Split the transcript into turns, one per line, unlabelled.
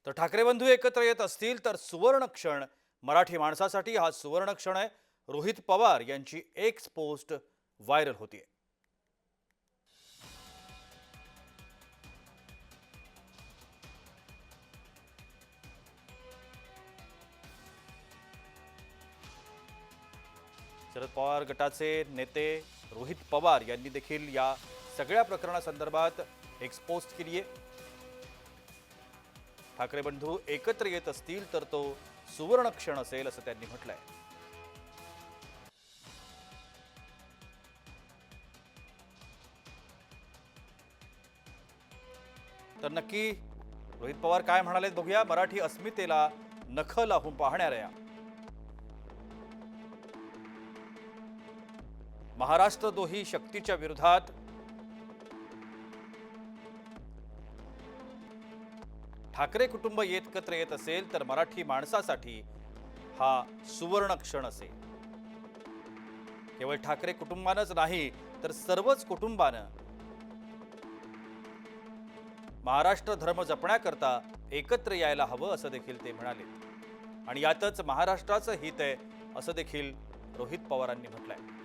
तर ठाकरे बंधू एकत्र येत असतील तर सुवर्ण क्षण मराठी माणसासाठी हा सुवर्ण क्षण आहे। रोहित पवार यांची एक्स पोस्ट व्हायरल होतीये। शरद पवार गटाचे नेते रोहित पवार यांनी देखील या सगळ्या प्रकरणासंदर्भात एक्स पोस्ट केली आहे। ठाकरे बंधू एकत्र येत असतील तर तो सुवर्ण क्षण असेल असं त्यांनी म्हटलंय। तर नक्की रोहित पवार काय म्हणालेत बघूया। मराठी अस्मितेला नख लावून पाहणाऱ्या महाराष्ट्रद्रोही शक्तीच्या विरोधात ठाकरे कुटुंब एकत्र येत असेल तर मराठी माणसासाठी हा सुवर्ण क्षण असेल। केवळ ठाकरे कुटुंबानंच नाही तर सर्वच कुटुंबानं महाराष्ट्र धर्म जपण्याकरता एकत्र यायला हवं असं देखील ते म्हणाले। आणि यातच महाराष्ट्राचं हित आहे असं देखील रोहित पवारांनी म्हटलंय।